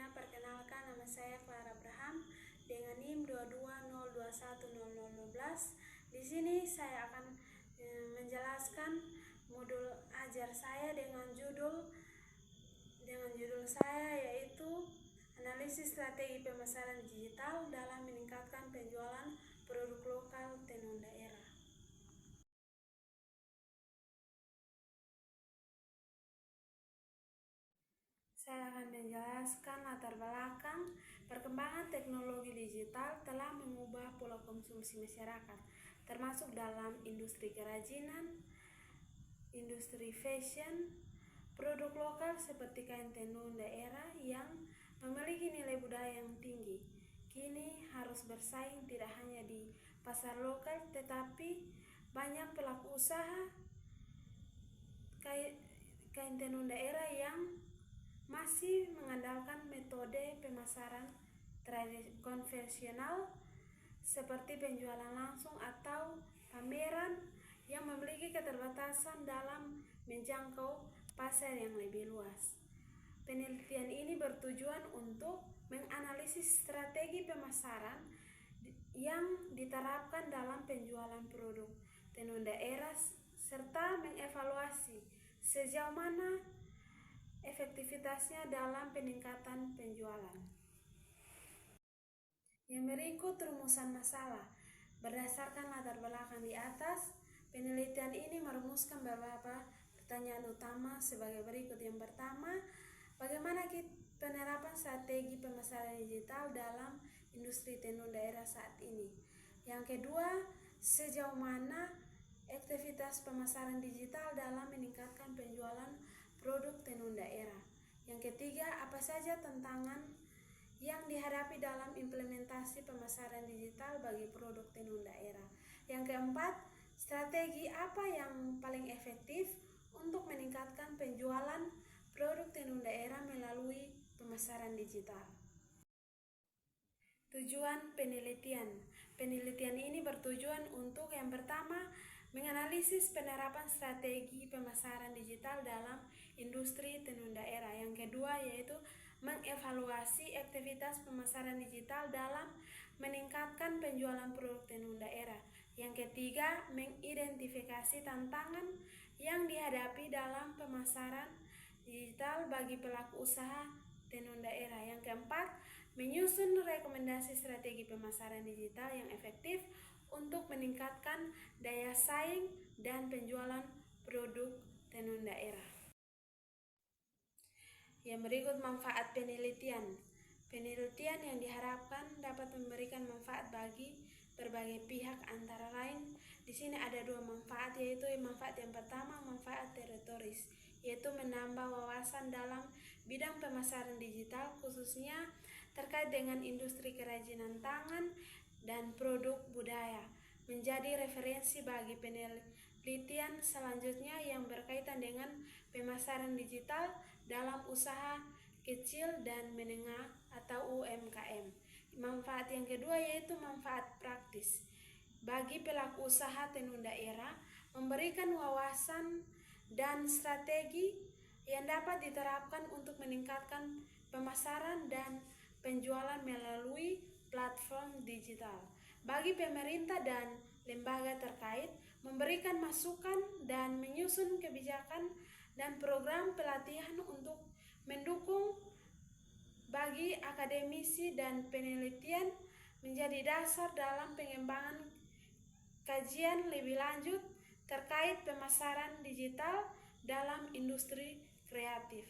semuanya, perkenalkan nama saya Clara Abraham dengan NIM 220210012. Di sini saya akan menjelaskan modul ajar saya dengan judul saya yaitu analisis strategi pemasaran digital dalam meningkatkan penjualan produk lokal tenun daerah. Saya akan menjelaskan latar belakang perkembangan teknologi digital telah mengubah pola konsumsi masyarakat, termasuk dalam industri kerajinan, industri fashion, produk lokal seperti kain tenun daerah yang memiliki nilai budaya yang tinggi. Kini harus bersaing tidak hanya di pasar lokal, tetapi banyak pelaku usaha kain tenun daerah yang masih mengandalkan metode pemasaran konvensional seperti penjualan langsung atau pameran yang memiliki keterbatasan dalam menjangkau pasar yang lebih luas. Penelitian ini bertujuan untuk menganalisis strategi pemasaran yang diterapkan dalam penjualan produk tenun daerah serta mengevaluasi sejauh mana efektivitasnya dalam peningkatan penjualan. Yang berikut rumusan masalah. Berdasarkan latar belakang di atas, penelitian ini merumuskan beberapa pertanyaan utama sebagai berikut. Yang pertama, bagaimana penerapan strategi pemasaran digital dalam industri tenun daerah saat ini? Yang kedua, sejauh mana aktivitas pemasaran digital dalam meningkatkan penjualan produk tenun daerah? Yang ketiga, apa saja tantangan yang dihadapi dalam implementasi pemasaran digital bagi produk tenun daerah? Yang keempat, strategi apa yang paling efektif untuk meningkatkan penjualan produk tenun daerah melalui pemasaran digital? Tujuan penelitian. Penelitian ini bertujuan untuk yang pertama, menganalisis penerapan strategi pemasaran digital dalam industri tenun daerah. Yang kedua yaitu mengevaluasi aktivitas pemasaran digital dalam meningkatkan penjualan produk tenun daerah. Yang ketiga, mengidentifikasi tantangan yang dihadapi dalam pemasaran digital bagi pelaku usaha tenun daerah. Yang keempat, menyusun rekomendasi strategi pemasaran digital yang efektif untuk meningkatkan daya saing dan penjualan produk tenun daerah. Yang berikut manfaat penelitian. Penelitian yang diharapkan dapat memberikan manfaat bagi berbagai pihak, antara lain di sini ada dua manfaat, yaitu manfaat yang pertama, manfaat teritoris, yaitu menambah wawasan dalam bidang pemasaran digital khususnya terkait dengan industri kerajinan tangan dan produk budaya, menjadi referensi bagi penelitian selanjutnya yang berkaitan dengan pemasaran digital dalam usaha kecil dan menengah atau UMKM. Manfaat yang kedua yaitu manfaat praktis bagi pelaku usaha tenun daerah, memberikan wawasan dan strategi yang dapat diterapkan untuk meningkatkan pemasaran dan penjualan melalui platform digital. Bagi pemerintah dan lembaga terkait, memberikan masukan dan menyusun kebijakan dan program pelatihan untuk mendukung bagi akademisi dan penelitian menjadi dasar dalam pengembangan kajian lebih lanjut terkait pemasaran digital dalam industri kreatif.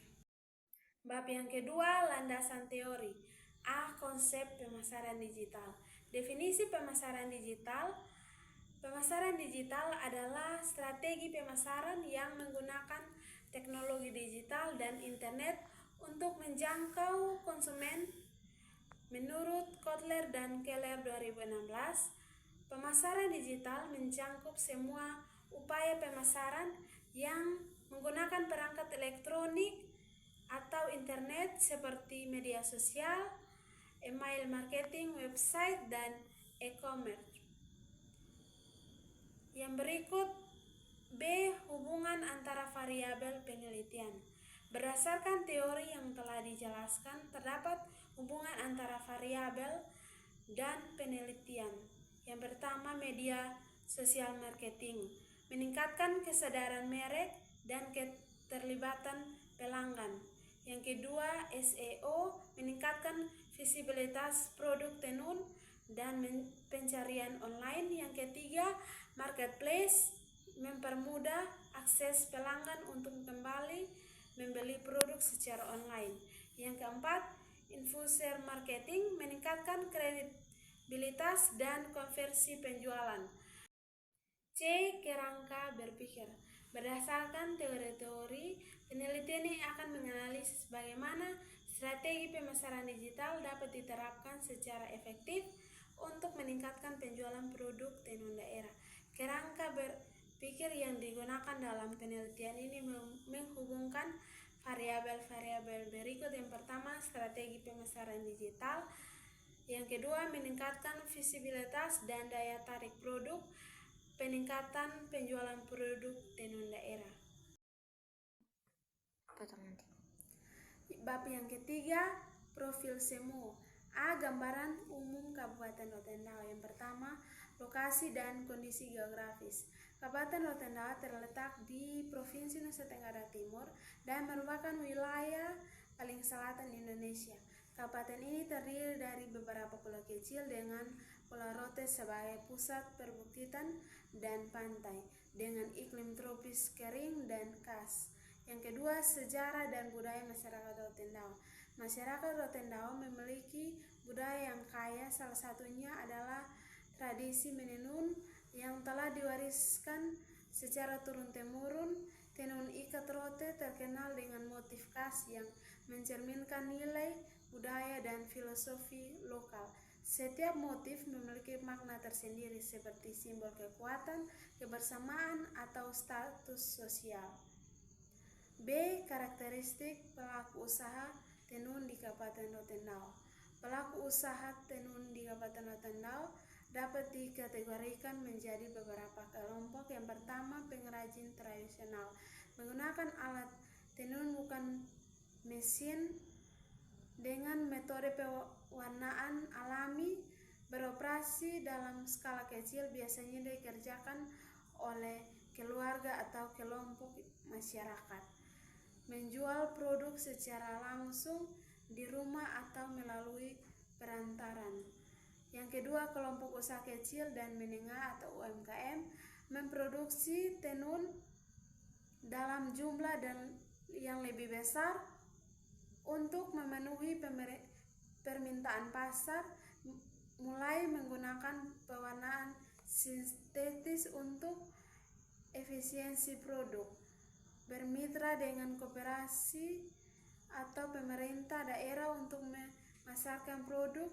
Bab yang kedua, landasan teori. A. Konsep pemasaran digital. Definisi pemasaran digital. Pemasaran digital adalah strategi pemasaran yang menggunakan teknologi digital dan internet untuk menjangkau konsumen. Menurut Kotler dan Keller 2016, pemasaran digital mencakup semua upaya pemasaran yang menggunakan perangkat elektronik atau internet seperti media sosial, email marketing, website, dan e-commerce. Yang berikut, B. Hubungan antara variabel penelitian. Berdasarkan teori yang telah dijelaskan, terdapat hubungan antara variabel dan penelitian. Yang pertama, media sosial marketing meningkatkan kesadaran merek dan keterlibatan pelanggan. Yang kedua, SEO meningkatkan visibilitas produk tenun dan pencarian online. Yang ketiga, marketplace mempermudah akses pelanggan untuk kembali membeli produk secara online. Yang keempat, influencer marketing meningkatkan kredibilitas dan konversi penjualan. C. Kerangka berpikir. Berdasarkan teori-teori, penelitian ini akan menganalisis bagaimana strategi pemasaran digital dapat diterapkan secara efektif untuk meningkatkan penjualan produk tenun daerah. Kerangka berpikir yang digunakan dalam penelitian ini menghubungkan variabel-variabel berikut. Yang pertama, strategi pemasaran digital. Yang kedua, meningkatkan visibilitas dan daya tarik produk. Peningkatan penjualan produk tenun daerah. Bab yang ketiga, profil SEMO. A. Gambaran umum Kabupaten Rotendao. Yang pertama, lokasi dan kondisi geografis. Kabupaten Rotendao terletak di Provinsi Nusa Tenggara Timur dan merupakan wilayah paling selatan Indonesia. Kabupaten ini terdiri dari beberapa pulau kecil dengan Pulau Rote sebagai pusat perbukitan dan pantai dengan iklim tropis kering dan khas. Yang kedua, sejarah dan budaya masyarakat Rotendao. Masyarakat Rotendao memiliki budaya yang kaya, salah satunya adalah tradisi menenun yang telah diwariskan secara turun-temurun. Tenun ikat rote terkenal dengan motif khas yang mencerminkan nilai budaya dan filosofi lokal. Setiap motif memiliki makna tersendiri seperti simbol kekuatan, kebersamaan, atau status sosial. B. Karakteristik pelaku usaha tenun di Kabupaten Rotendao. Pelaku usaha tenun di Kabupaten Rotendao dapat dikategorikan menjadi beberapa kelompok. Yang pertama, pengrajin tradisional menggunakan alat tenun bukan mesin dengan metode pewarnaan alami, beroperasi dalam skala kecil, biasanya dikerjakan oleh keluarga atau kelompok masyarakat. Menjual produk secara langsung di rumah atau melalui perantaran. Yang kedua, kelompok usaha kecil dan menengah atau UMKM memproduksi tenun dalam jumlah dan yang lebih besar untuk memenuhi permintaan pasar, mulai menggunakan pewarnaan sintetis untuk efisiensi produk, bermitra dengan koperasi atau pemerintah daerah untuk memasarkan produk.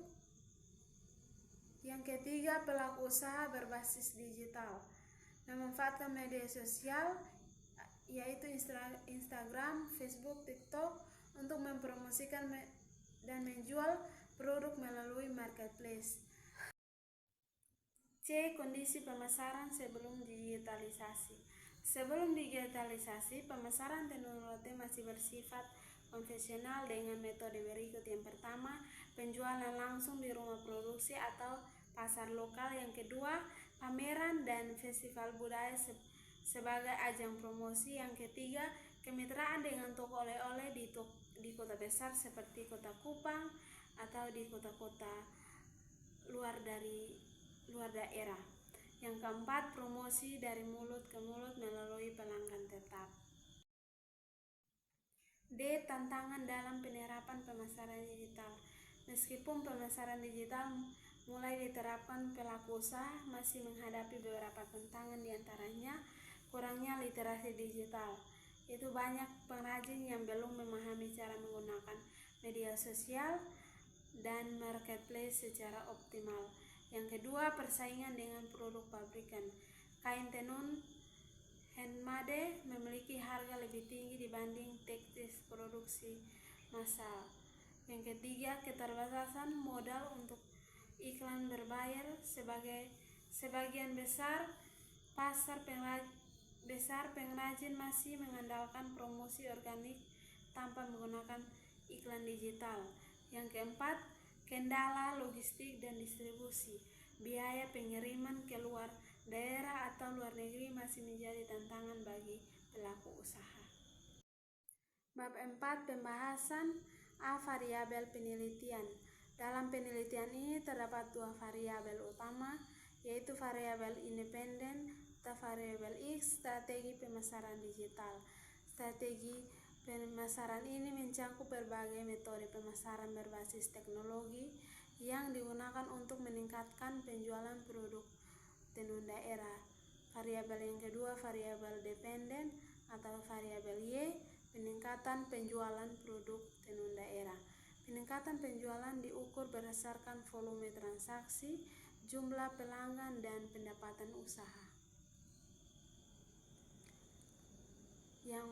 Yang ketiga, pelaku usaha berbasis digital memanfaatkan media sosial yaitu Instagram, Facebook, TikTok untuk mempromosikan dan menjual produk melalui marketplace. C. Kondisi pemasaran sebelum digitalisasi. Sebelum digitalisasi, pemasaran tenun rote masih bersifat konvensional dengan metode berikut. Yang pertama, penjualan langsung di rumah produksi atau pasar lokal. Yang kedua, pameran dan festival budaya sebagai ajang promosi. Yang ketiga, kemitraan dengan toko oleh-oleh di kota besar seperti Kota Kupang atau di kota-kota luar daerah. Yang keempat, promosi dari mulut ke mulut melalui pelanggan tetap. D. Tantangan dalam penerapan pemasaran digital. Meskipun pemasaran digital mulai diterapkan, pelaku usaha masih menghadapi beberapa tantangan, diantaranya kurangnya literasi digital. Itu banyak pengrajin yang belum memahami cara menggunakan media sosial dan marketplace secara optimal. Yang kedua, persaingan dengan produk pabrikan. Kain tenun handmade memiliki harga lebih tinggi dibanding tekstil produksi massal. Yang ketiga, keterbatasan modal untuk iklan berbayar. Sebagian besar pasar pengrajin masih mengandalkan promosi organik tanpa menggunakan iklan digital. Yang keempat, kendala logistik dan distribusi. Biaya pengiriman ke luar daerah atau luar negeri masih menjadi tantangan bagi pelaku usaha. Bab 4, pembahasan variabel penelitian. Dalam penelitian ini terdapat dua variabel utama, yaitu variabel independen atau variabel X, strategi pemasaran digital. Strategi pemasaran ini mencakup berbagai metode pemasaran berbasis teknologi yang digunakan untuk meningkatkan penjualan produk tenun daerah. Variabel yang kedua, variabel dependen atau variabel Y, peningkatan penjualan produk tenun daerah. Peningkatan penjualan diukur berdasarkan volume transaksi, jumlah pelanggan, dan pendapatan usaha. Yang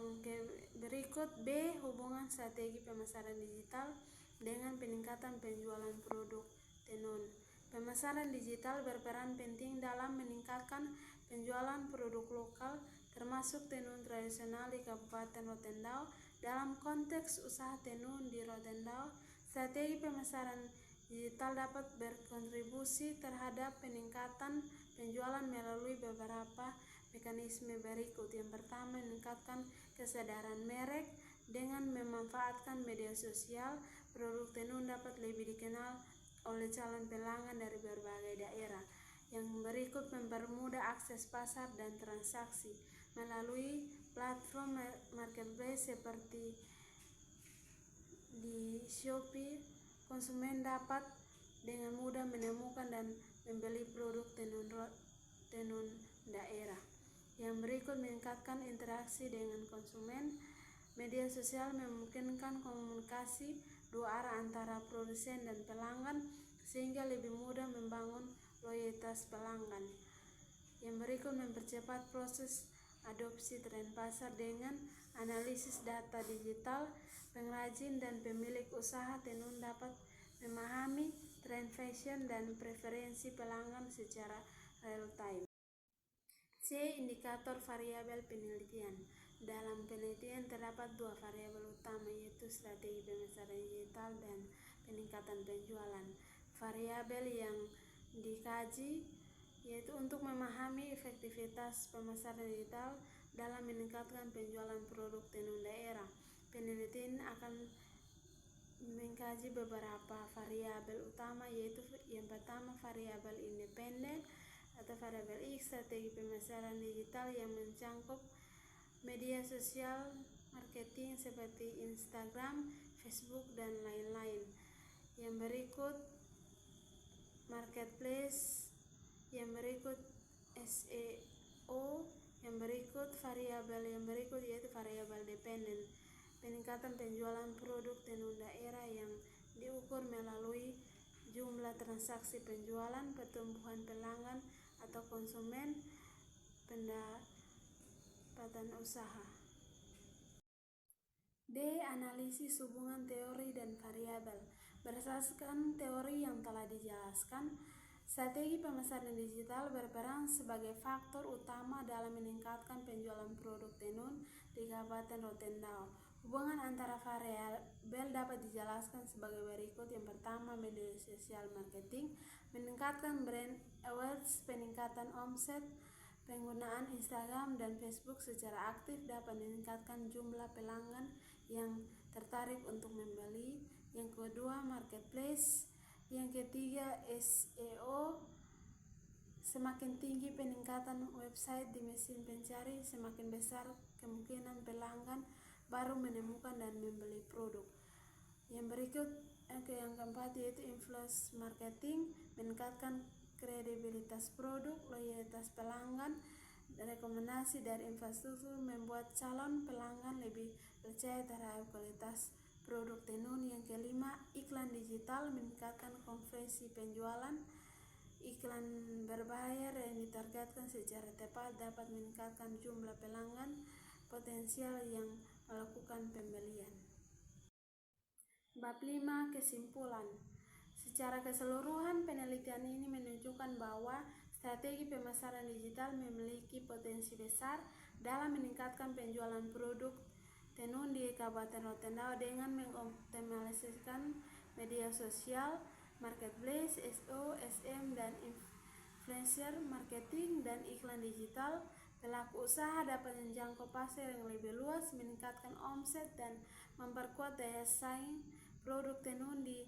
berikut B, hubungan strategi pemasaran digital dengan peningkatan penjualan produk tenun. Pemasaran digital berperan penting dalam meningkatkan penjualan produk lokal, termasuk tenun tradisional di Kabupaten Rotendao. Dalam konteks usaha tenun di Rotendao, strategi pemasaran digital dapat berkontribusi terhadap peningkatan penjualan melalui beberapa mekanisme berikut. Yang pertama, meningkatkan kesadaran merek. Dengan memanfaatkan media sosial, produk tenun dapat lebih dikenal oleh calon pelanggan dari berbagai daerah. Yang berikut, mempermudah akses pasar dan transaksi. Melalui platform marketplace seperti di Shopee, konsumen dapat dengan mudah menemukan dan membeli produk tenun daerah. Yang berikut, meningkatkan interaksi dengan konsumen. Media sosial memungkinkan komunikasi dua arah antara produsen dan pelanggan, sehingga lebih mudah membangun loyalitas pelanggan. Yang berikut, mempercepat proses adopsi tren pasar dengan analisis data digital. Pengrajin dan pemilik usaha tenun dapat memahami tren fashion dan preferensi pelanggan secara real time. C, indikator variabel penelitian. Dalam penelitian terdapat dua variabel utama, yaitu strategi pemasaran digital dan peningkatan penjualan. Variabel yang dikaji yaitu untuk memahami efektivitas pemasaran digital dalam meningkatkan penjualan produk tenun daerah. Penelitian akan mengkaji beberapa variabel utama, yaitu yang pertama, variabel independen atau variabel X, strategi pemasaran digital yang mencakup media sosial marketing seperti Instagram, Facebook, dan lain-lain. Yang berikut, marketplace. Yang berikut, SEO. Yang berikut, variabel yang berikut yaitu variabel dependen, peningkatan penjualan produk tenun daerah yang diukur melalui jumlah transaksi penjualan, pertumbuhan pelanggan atau konsumen, pendapatan usaha. D, analisis hubungan teori dan variabel. Berdasarkan teori yang telah dijelaskan, strategi pemasaran digital berperan sebagai faktor utama dalam meningkatkan penjualan produk tenun di Kabupaten Rotendao. Hubungan antara variabel dapat dijelaskan sebagai berikut. Yang pertama, media sosial marketing, meningkatkan brand awareness, peningkatan omset. Penggunaan Instagram dan Facebook secara aktif dapat meningkatkan jumlah pelanggan yang tertarik untuk membeli. Yang kedua, marketplace. Yang ketiga, SEO. Semakin tinggi peningkatan website di mesin pencari, semakin besar kemungkinan pelanggan baru menemukan dan membeli produk. Yang berikut, yang keempat, yaitu influence marketing, meningkatkan kredibilitas produk, loyalitas pelanggan, rekomendasi dari infrastruktur membuat calon pelanggan lebih percaya terhadap kualitas produk tenun. Yang kelima, iklan digital, meningkatkan konversi penjualan. Iklan berbayar yang ditargetkan secara tepat dapat meningkatkan jumlah pelanggan potensial yang melakukan pembelian. Bab 5, kesimpulan. Secara keseluruhan, penelitian ini menunjukkan bahwa strategi pemasaran digital memiliki potensi besar dalam meningkatkan penjualan produk tenun di Kabupaten Rotendao dengan mengoptimalisasikan media sosial, marketplace, SEO, SM, dan influencer marketing dan iklan digital. Pelaku usaha dapat menjangkau pasar yang lebih luas, meningkatkan omset, dan memperkuat daya saing produk tenun di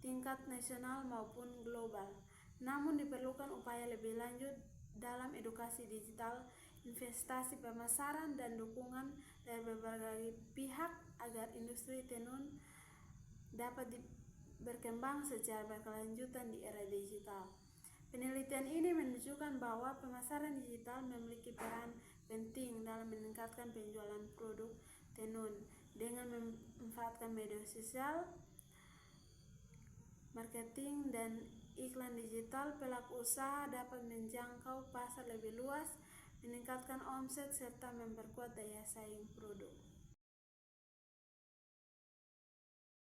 tingkat nasional maupun global. Namun diperlukan upaya lebih lanjut dalam edukasi digital, investasi pemasaran, dan dukungan dari berbagai pihak agar industri tenun dapat berkembang secara berkelanjutan di era digital. Penelitian ini menunjukkan bahwa pemasaran digital memiliki peran penting dalam meningkatkan penjualan produk tenun. Dengan memanfaatkan media sosial, marketing, dan iklan digital, pelaku usaha dapat menjangkau pasar lebih luas, meningkatkan omset, serta memperkuat daya saing produk.